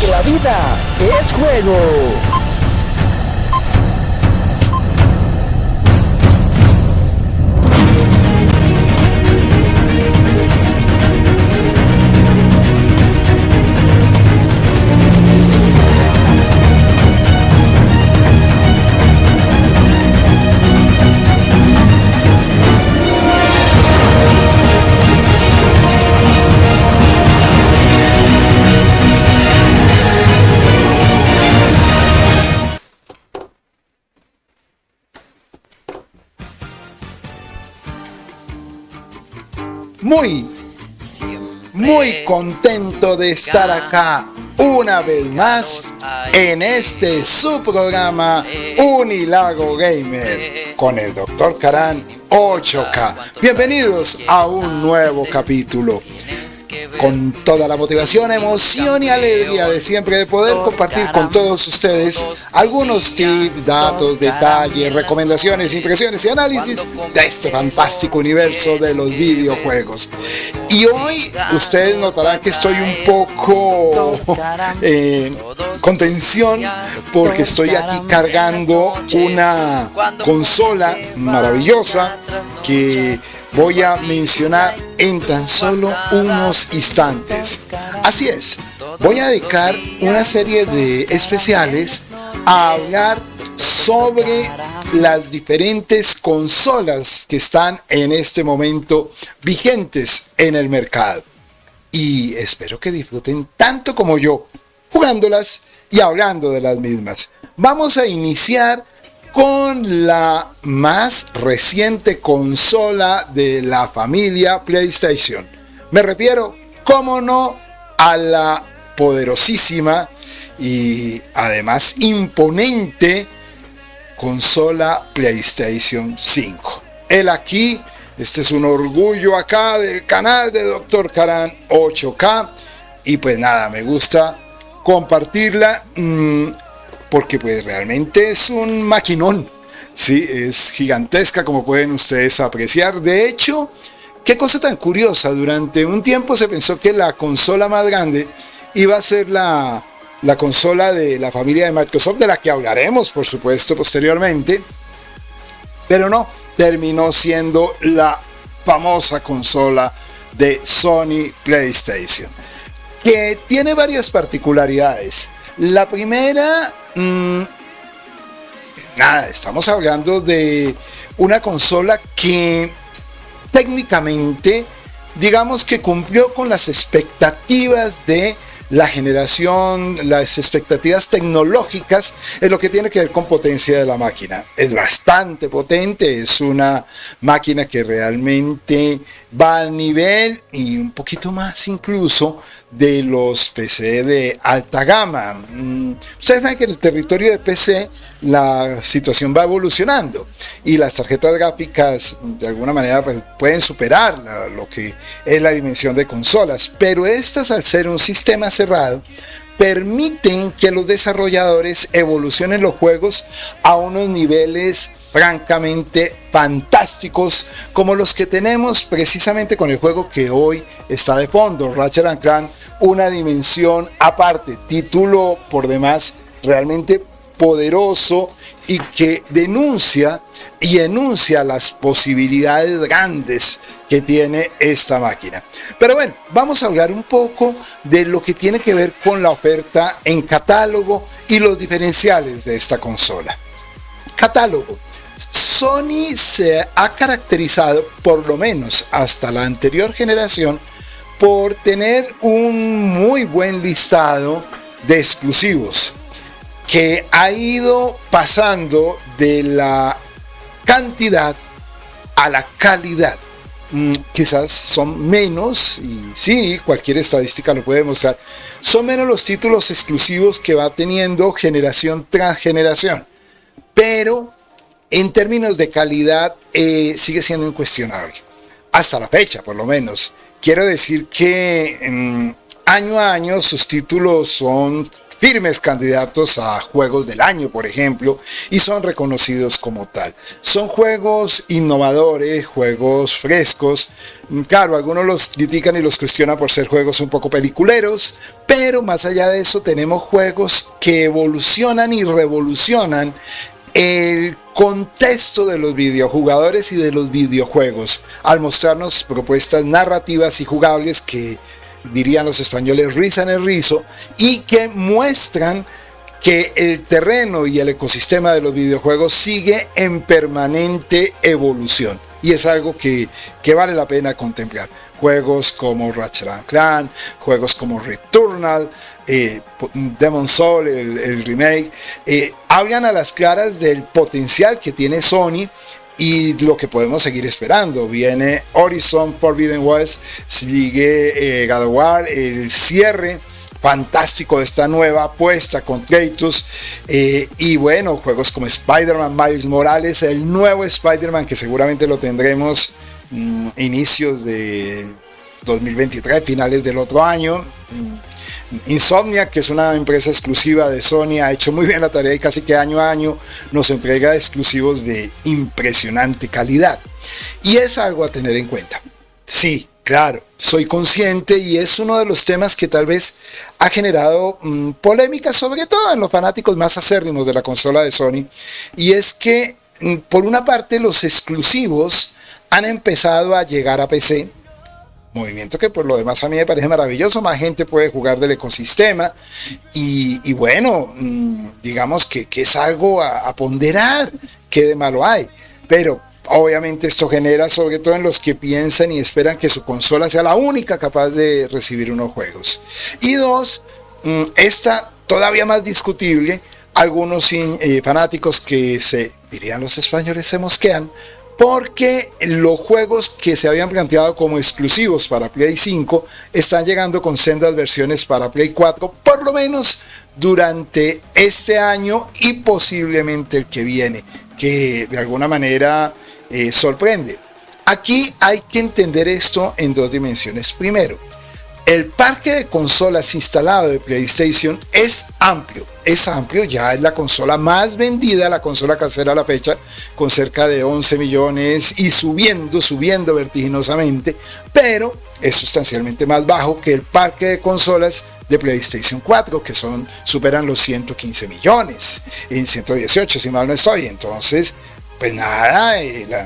porque la vida es juego. Muy contento de estar acá una vez más en este su programa Unilago Gamer con el Dr. Karan 8K. Bienvenidos a un nuevo capítulo. Con toda la motivación, emoción y alegría de siempre de poder compartir con todos ustedes algunos tips, datos, detalles, recomendaciones, impresiones y análisis de este fantástico universo de los videojuegos. Y hoy ustedes notarán que estoy un poco con tensión porque estoy aquí cargando una consola maravillosa que voy a mencionar en tan solo unos instantes. Así es, voy a dedicar una serie de especiales a hablar sobre las diferentes consolas que están en este momento vigentes en el mercado. Y espero que disfruten tanto como yo jugándolas y hablando de las mismas. Vamos a iniciar con la más reciente consola de la familia PlayStation. Me refiero, cómo no, a la poderosísima y además imponente consola PlayStation 5. Aquí, este es un orgullo acá del canal de Dr. Karan 8K. Y pues nada, me gusta compartirla porque pues realmente es un maquinón. Sí, es gigantesca, como pueden ustedes apreciar. De hecho, qué cosa tan curiosa, durante un tiempo se pensó que la consola más grande iba a ser la consola de la familia de Microsoft, de la que hablaremos por supuesto posteriormente, pero no, terminó siendo la famosa consola de Sony PlayStation, que tiene varias particularidades. La primera, estamos hablando de una consola que técnicamente, digamos que cumplió con las expectativas de la generación, las expectativas tecnológicas en lo que tiene que ver con potencia de la máquina. Es bastante potente, es una máquina que realmente va al nivel y un poquito más incluso de los PC de alta gama. Ustedes saben que en el territorio de PC la situación va evolucionando y las tarjetas gráficas de alguna manera pues, pueden superar lo que es la dimensión de consolas, pero estas, al ser un sistema cerrado, permiten que los desarrolladores evolucionen los juegos a unos niveles francamente fantásticos, como los que tenemos precisamente con el juego que hoy está de fondo, Ratchet & Clank, una dimensión aparte, título por demás realmente poderoso y que denuncia y enuncia las posibilidades grandes que tiene esta máquina. Pero bueno, vamos a hablar un poco de lo que tiene que ver con la oferta en catálogo y los diferenciales de esta consola. Catálogo. Sony se ha caracterizado, por lo menos hasta la anterior generación, por tener un muy buen listado de exclusivos que ha ido pasando de la cantidad a la calidad. Quizás son menos, y sí, cualquier estadística lo puede mostrar, son menos los títulos exclusivos que va teniendo generación tras generación, pero en términos de calidad sigue siendo incuestionable, hasta la fecha por lo menos. Quiero decir que año a año sus títulos son firmes candidatos a juegos del año, por ejemplo, y son reconocidos como tal. Son juegos innovadores, juegos frescos. Claro, algunos los critican y los cuestionan por ser juegos un poco peliculeros, pero más allá de eso tenemos juegos que evolucionan y revolucionan el contexto de los videojugadores y de los videojuegos, al mostrarnos propuestas narrativas y jugables que, dirían los españoles, rizan el rizo, y que muestran que el terreno y el ecosistema de los videojuegos sigue en permanente evolución. Y es algo que vale la pena contemplar. Juegos como Ratchet & Clank, juegos como Returnal, Demon's Souls, el remake, hablan a las claras del potencial que tiene Sony y lo que podemos seguir esperando. Viene Horizon Forbidden West, sigue God of War, el cierre fantástico de esta nueva apuesta con Kratos, y bueno, juegos como Spider-Man Miles Morales, el nuevo Spider-Man que seguramente lo tendremos inicios de 2023, finales del otro año. Insomniac, que es una empresa exclusiva de Sony, ha hecho muy bien la tarea y casi que año a año nos entrega exclusivos de impresionante calidad, y es algo a tener en cuenta. Sí, claro, soy consciente, y es uno de los temas que tal vez ha generado polémica, sobre todo en los fanáticos más acérrimos de la consola de Sony, y es que por una parte los exclusivos han empezado a llegar a PC, movimiento que por lo demás a mí me parece maravilloso. Más gente puede jugar del ecosistema, y bueno, digamos que es algo a ponderar. ¿Qué de malo hay? Pero obviamente esto genera, sobre todo en los que piensan y esperan que su consola sea la única capaz de recibir unos juegos. Y dos, esta todavía más discutible, algunos fanáticos que dirían los españoles, se mosquean, porque los juegos que se habían planteado como exclusivos para Play 5 están llegando con sendas versiones para Play 4, por lo menos durante este año y posiblemente el que viene, que de alguna manera sorprende. Aquí hay que entender esto en dos dimensiones. Primero, el parque de consolas instalado de PlayStation es amplio, ya es la consola más vendida, la consola casera a la fecha, con cerca de 11 millones y subiendo vertiginosamente, pero es sustancialmente más bajo que el parque de consolas de PlayStation 4, que superan los 115 millones, en 118 si mal no estoy. Entonces, pues nada,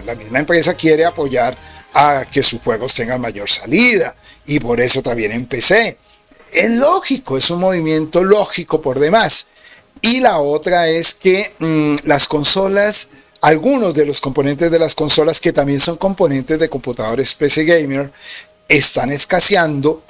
la misma empresa quiere apoyar a que sus juegos tengan mayor salida, y por eso también empecé. Es lógico, es un movimiento lógico por demás. Y la otra es que las consolas, algunos de los componentes de las consolas, que también son componentes de computadores PC Gamer, están escaseando,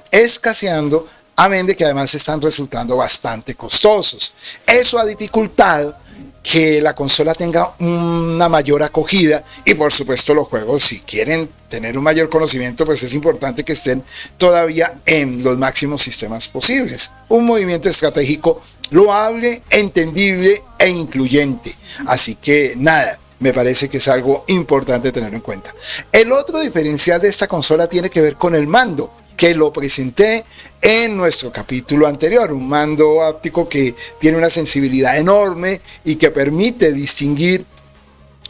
amén de que además están resultando bastante costosos. Eso ha dificultado que la consola tenga una mayor acogida, y por supuesto los juegos, si quieren tener un mayor conocimiento, pues es importante que estén todavía en los máximos sistemas posibles. Un movimiento estratégico loable, entendible e incluyente. Así que nada, me parece que es algo importante tener en cuenta. El otro diferencial de esta consola tiene que ver con el mando, que lo presenté en nuestro capítulo anterior. Un mando áptico que tiene una sensibilidad enorme y que permite distinguir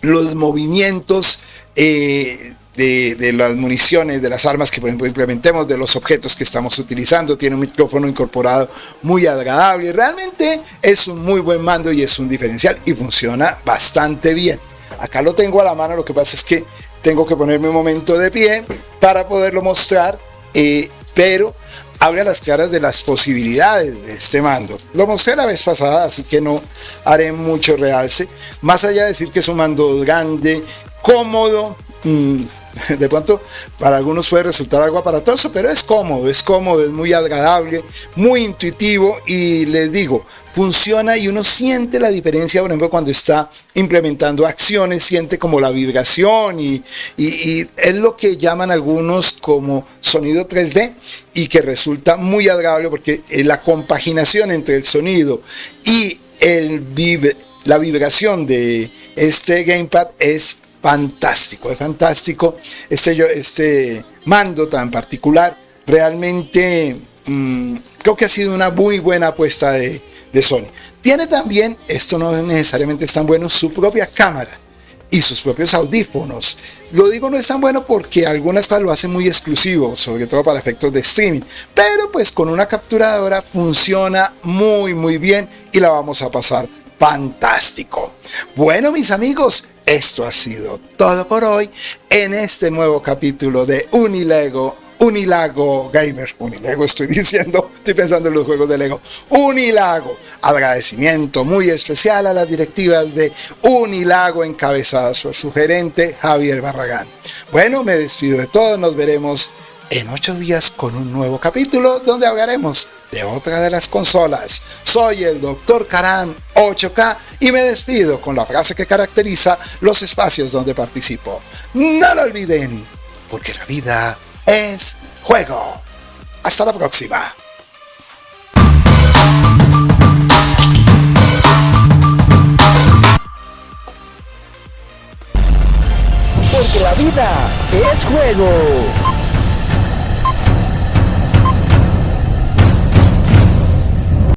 los movimientos de las municiones, de las armas que por ejemplo implementemos, de los objetos que estamos utilizando. Tiene un micrófono incorporado muy agradable. Realmente es un muy buen mando y es un diferencial, y funciona bastante bien. Acá lo tengo a la mano, lo que pasa es que tengo que ponerme un momento de pie para poderlo mostrar, pero habla a las claras de las posibilidades de este mando. Lo mostré la vez pasada, así que no haré mucho realce, más allá de decir que es un mando grande, cómodo. De pronto para algunos puede resultar algo aparatoso, pero es cómodo, es muy agradable, muy intuitivo, y les digo, funciona, y uno siente la diferencia, por ejemplo, cuando está implementando acciones, siente como la vibración, y es lo que llaman algunos como sonido 3D, y que resulta muy agradable porque la compaginación entre el sonido y la vibración de este gamepad es fantástico, es fantástico. Este mando tan particular realmente Creo que ha sido una muy buena apuesta de Sony. Tiene también, esto no necesariamente es tan bueno, su propia cámara y sus propios audífonos. Lo digo no es tan bueno porque algunas cosas lo hacen muy exclusivo, sobre todo para efectos de streaming, pero pues con una capturadora funciona muy bien y la vamos a pasar fantástico. Bueno, mis amigos, esto ha sido todo por hoy en este nuevo capítulo de Unilago Gamer. Unilego estoy diciendo, estoy pensando en los juegos de Lego. Unilago. Agradecimiento muy especial a las directivas de Unilago encabezadas por su gerente Javier Barragán. Bueno, me despido de todos, nos veremos en 8 días con un nuevo capítulo donde hablaremos de otra de las consolas. Soy el Dr. Karan 8K y me despido con la frase que caracteriza los espacios donde participo. No lo olviden, porque la vida es juego. Hasta la próxima. Porque la vida es juego.